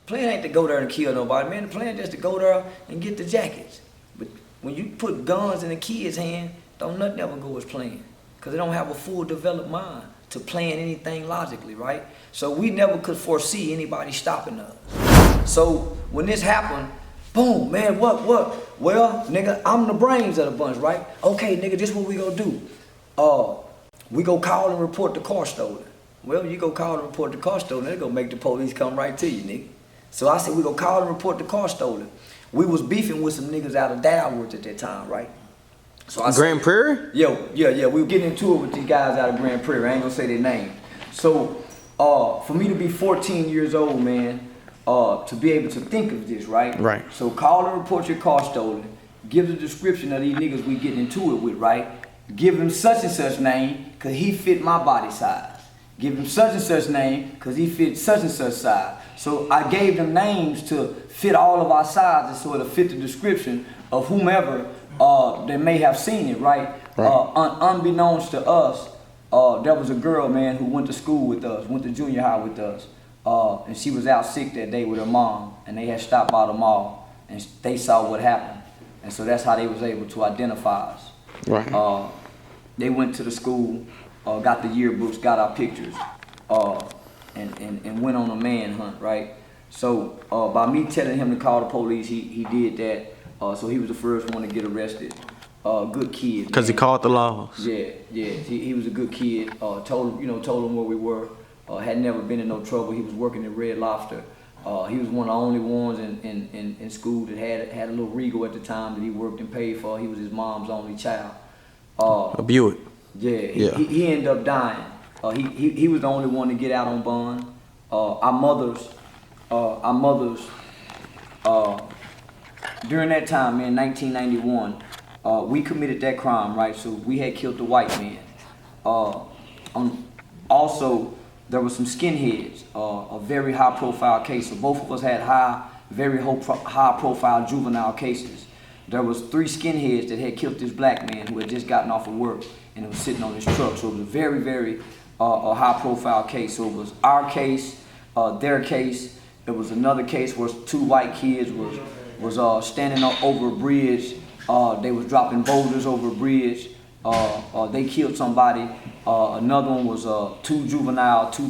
plan ain't to go there and kill nobody, man. The plan just to go there and get the jackets. But when you put guns in a kid's hand, don't nothing ever go as planned. Because they don't have a full developed mind to plan anything logically, right? So we never could foresee anybody stopping us. So when this happened, boom, man, what? Well, nigga, I'm the brains of the bunch, right? Okay, nigga, this what we gonna do. We go call and report the car stolen. Well, you go call and report the car stolen, they're gonna make the police come right to you, nigga. So I said, we go call and report the car stolen. We was beefing with some niggas out of Dalworth at that time, right? So I Grand Prairie? Yeah, we were getting into it with these guys out of Grand Prairie. I ain't gonna say their name. So for me to be 14 years old, man, to be able to think of this, right? Right. So call and report your car stolen. Give the description of these niggas we getting into it with, right? Give him such and such name, cause he fit my body size. Give him such and such name, cause he fit such and such size. So I gave them names to fit all of our sizes so it'll fit the description of whomever that may have seen it, right? Unbeknownst to us, there was a girl, man, who went to school with us, went to junior high with us, and she was out sick that day with her mom, and they had stopped by the mall, and they saw what happened, and so that's how they was able to identify us. Right. They went to the school, got the yearbooks, got our pictures, and went on a manhunt, right? So by me telling him to call the police, he did that. So he was the first one to get arrested. Good kid. Because he called the laws. Yeah. He was a good kid. Told him where we were. Had never been in no trouble. He was working at Red Lobster. He was one of the only ones in school that had a little Regal at the time that he worked and paid for. He was his mom's only child. A Buick. Yeah. He ended up dying. He was the only one to get out on bond. Our mothers, during that time, man, 1991, we committed that crime, right? So we had killed the white man. Also, there were some skinheads, a very high-profile case. So both of us had very high-profile juvenile cases. There was 3 skinheads that had killed this black man who had just gotten off of work and was sitting on his truck. So it was a very, very high-profile case. So it was our case, their case. There was another case where 2 white kids was standing up over a bridge. They was dropping boulders over a bridge. They killed somebody. Another one was 2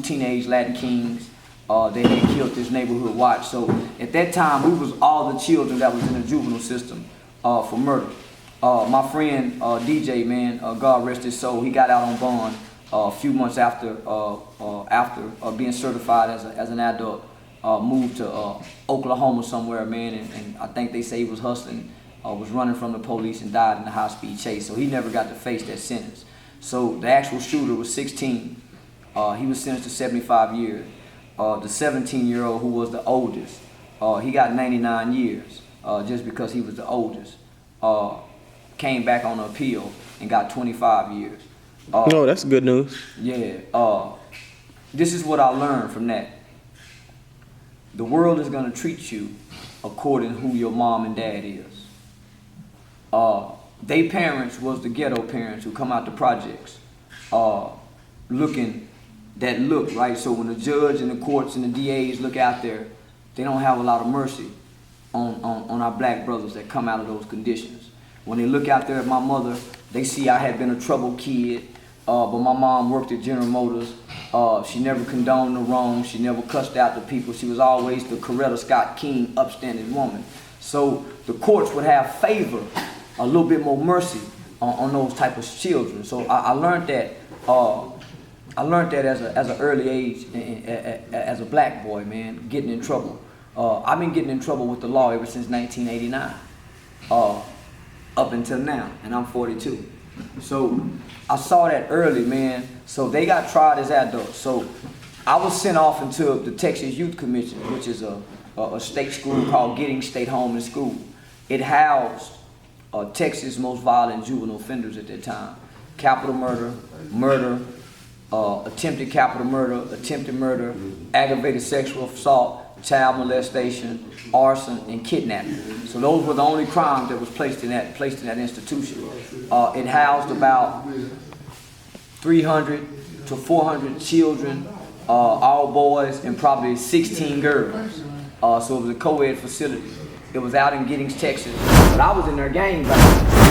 teenage Latin kings. They had killed this neighborhood watch. So at that time, we was all the children that was in the juvenile system for murder. My friend DJ, man, God rest his soul, he got out on bond a few months after being certified as an adult. Moved to Oklahoma somewhere, man, and I think they say he was hustling, was running from the police and died in a high-speed chase. So he never got to face that sentence. So the actual shooter was 16. He was sentenced to 75 years. The 17-year-old, who was the oldest, he got 99 years just because he was the oldest. Came back on appeal and got 25 years. No, that's good news. Yeah. This is what I learned from that. The world is going to treat you according to who your mom and dad is. They parents was the ghetto parents who come out the projects looking that look, right? So when the judge and the courts and the DAs look out there, they don't have a lot of mercy on our black brothers that come out of those conditions. When they look out there at my mother, they see I had been a troubled kid, but my mom worked at General Motors. She never condoned the wrong. She never cussed out the people. She was always the Coretta Scott King, upstanding woman. So the courts would have favor, a little bit more mercy on those type of children. So I learned that. I learned that as an early age, as a black boy, man, getting in trouble. I've been getting in trouble with the law ever since 1989, up until now, and I'm 42. So I saw that early, man. So they got tried as adults. So I was sent off into the Texas Youth Commission, which is a state school called Giddings State Home and School. It housed Texas' most violent juvenile offenders at that time: capital murder, attempted capital murder, attempted murder, aggravated sexual assault, child molestation, arson, and kidnapping. So those were the only crimes that was placed in that institution. It housed about 300 to 400 children, all boys, and probably 16 girls. So it was a co-ed facility. It was out in Giddings, Texas. But I was in there gang banging.